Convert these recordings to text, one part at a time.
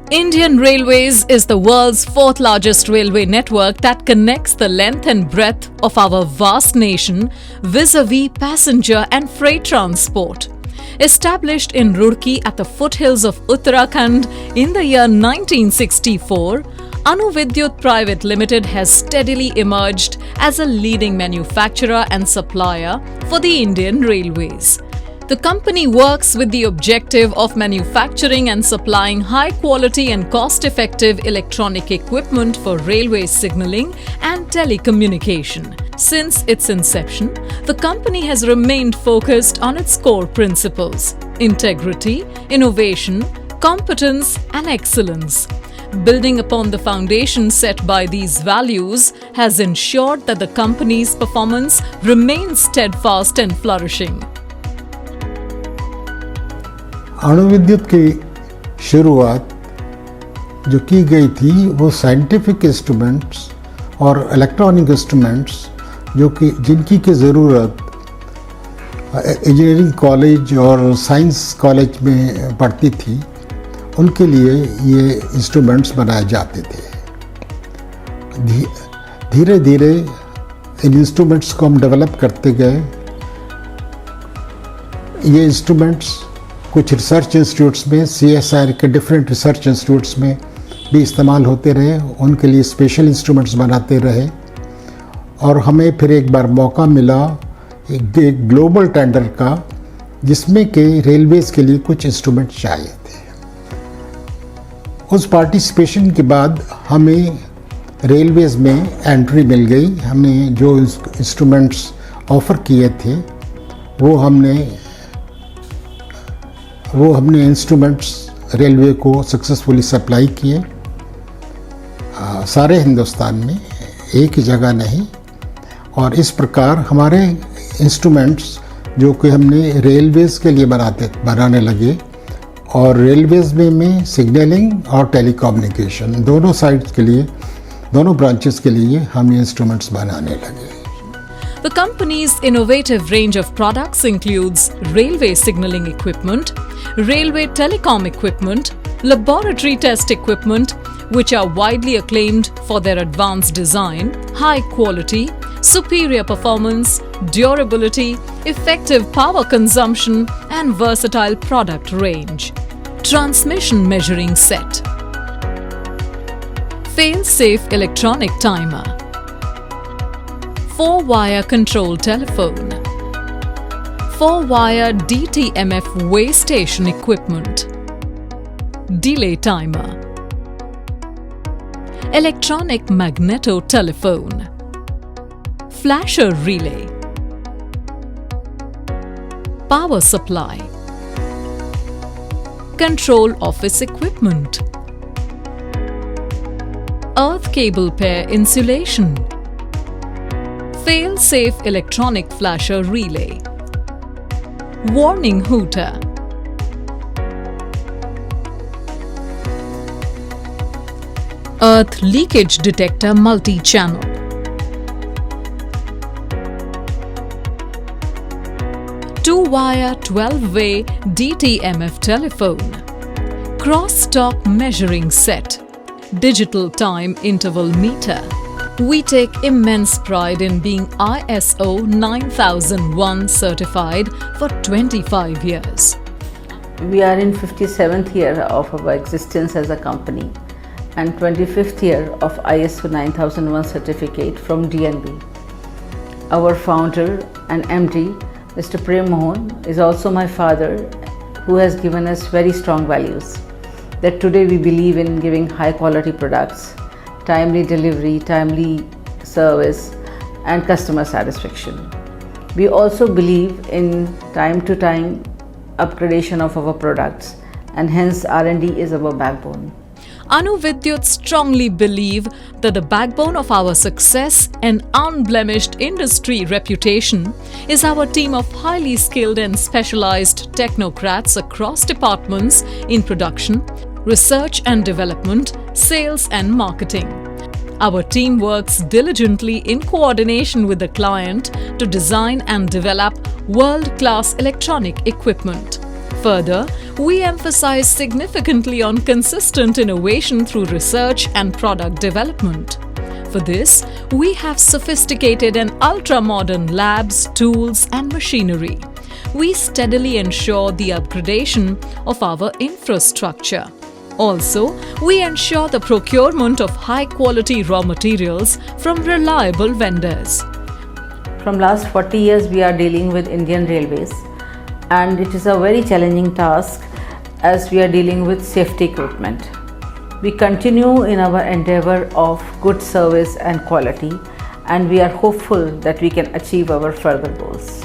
Indian Railways is the world's fourth largest railway network that connects the length and breadth of our vast nation vis-a-vis passenger and freight transport. Established in Roorkee at the foothills of Uttarakhand in the year 1964, Anu Vidyut Private Limited has steadily emerged as a leading manufacturer and supplier for the Indian Railways. The company works with the objective of manufacturing and supplying high-quality and cost-effective electronic equipment for railway signalling and telecommunication. Since its inception, the company has remained focused on its core principles: integrity, innovation, competence, and excellence. Building upon the foundation set by these values has ensured that the company's performance remains steadfast and flourishing. अणु विद्युत की शुरुआत जो की गई थी वो scientific instruments और इलेक्ट्रॉनिक इंस्ट्रूमेंट्स जो कि जिनकी की ज़रूरत इंजीनियरिंग कॉलेज और साइंस कॉलेज में पढ़ती थी, उनके लिए ये इंस्ट्रूमेंट्स बनाए जाते थे। धीरे धीरे इन इंस्ट्रूमेंट्स को हम डेवलप करते गए। ये इंस्ट्रूमेंट्स कुछ रिसर्च इंस्टीट्यूट्स में, CSIR के डिफरेंट रिसर्च इंस्टीट्यूट्स में भी इस्तेमाल होते रहे, उनके लिए स्पेशल इंस्ट्रूमेंट्स बनाते रहे। और हमें फिर एक बार मौका मिला एक ग्लोबल टेंडर का, जिसमें के रेलवेज़ के लिए कुछ इंस्ट्रूमेंट चाहिए थे। उस पार्टिसिपेशन के बाद हमें रेलवेज़ में एंट्री मिल गई। हमने जो इंस्ट्रूमेंट्स ऑफ़र किए थे वो हमने इंस्ट्रूमेंट्स रेलवे को सक्सेसफुली सप्लाई किए, सारे हिंदुस्तान में, एक ही जगह नहीं। और इस प्रकार हमारे इंस्ट्रूमेंट्स जो कि हमने रेलवेज़ के लिए बनाने लगे, और रेलवेज़ में सिग्नलिंग और टेलीकम्युनिकेशन दोनों साइड्स के लिए, दोनों ब्रांचेस के लिए हम ये इंस्ट्रूमेंट्स बनाने लगे। The company's innovative range of products includes railway signaling equipment, railway telecom equipment, laboratory test equipment, which are widely acclaimed for their advanced design, high quality, superior performance, durability, effective power consumption, and versatile product range. Transmission measuring set, fail-safe electronic timer, 4-wire control telephone, 4-wire DTMF way station equipment, delay timer, electronic magneto telephone, flasher relay, power supply, control office equipment, earth cable pair insulation, fail-safe electronic flasher relay, warning hooter, earth leakage detector multi-channel, two-wire 12-way DTMF telephone, cross-talk measuring set, digital time interval meter. We take immense pride in being ISO 9001 certified for 25 years. We are in 57th year of our existence as a company and 25th year of ISO 9001 certificate from DNV. Our founder and MD, Mr. Prem Mohan, is also my father, who has given us very strong values that today we believe in giving high quality products, timely delivery, timely service, and customer satisfaction. We also believe in time to time upgradation of our products, and hence R&D is our backbone. Anu Vidyut strongly believe that the backbone of our success and unblemished industry reputation is our team of highly skilled and specialized technocrats across departments in production, research and development, sales and marketing. Our team works diligently in coordination with the client to design and develop world-class electronic equipment. Further, we emphasize significantly on consistent innovation through research and product development. For this, we have sophisticated and ultra-modern labs, tools, and machinery. We steadily ensure the upgradation of our infrastructure. Also, we ensure the procurement of high-quality raw materials from reliable vendors. From last 40 years, we are dealing with Indian Railways, and it is a very challenging task as we are dealing with safety equipment. We continue in our endeavor of good service and quality, and we are hopeful that we can achieve our further goals.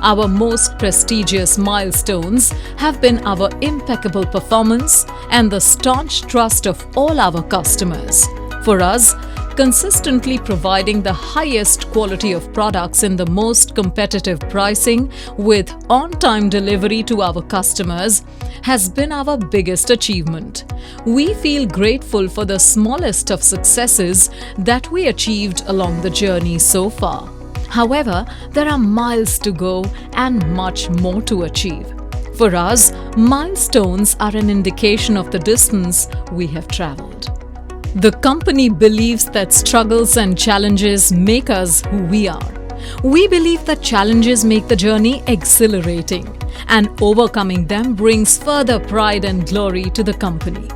Our most prestigious milestones have been our impeccable performance and the staunch trust of all our customers. For us, consistently providing the highest quality of products in the most competitive pricing with on-time delivery to our customers has been our biggest achievement. We feel grateful for the smallest of successes that we achieved along the journey so far. However, there are miles to go and much more to achieve. For us, milestones are an indication of the distance we have traveled. The company believes that struggles and challenges make us who we are. We believe that challenges make the journey exhilarating, and overcoming them brings further pride and glory to the company.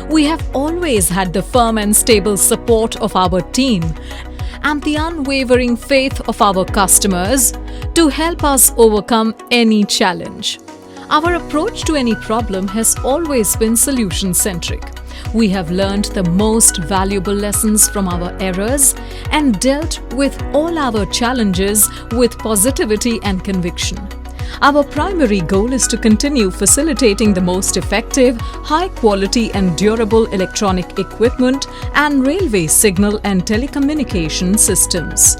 We have always had the firm and stable support of our team and the unwavering faith of our customers to help us overcome any challenge. Our approach to any problem has always been solution-centric. We have learned the most valuable lessons from our errors and dealt with all our challenges with positivity and conviction. Our primary goal is to continue facilitating the most effective, high-quality and durable electronic equipment and railway signal and telecommunication systems.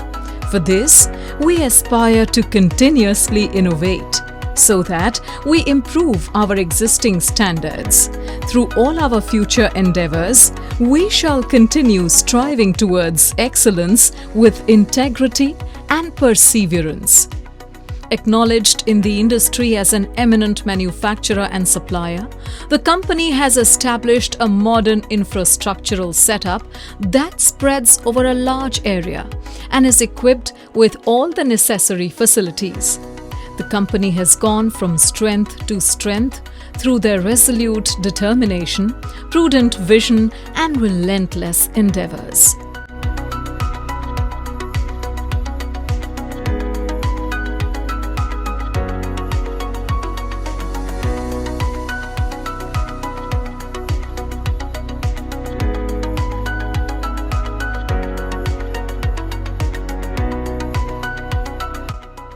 For this, we aspire to continuously innovate so that we improve our existing standards. Through all our future endeavors, we shall continue striving towards excellence with integrity and perseverance. Acknowledged in the industry as an eminent manufacturer and supplier, the company has established a modern infrastructural setup that spreads over a large area and is equipped with all the necessary facilities. The company has gone from strength to strength through their resolute determination, prudent vision, and relentless endeavors.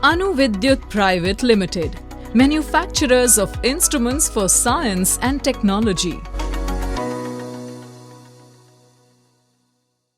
Anu Vidyut Private Limited, manufacturers of instruments for science and technology.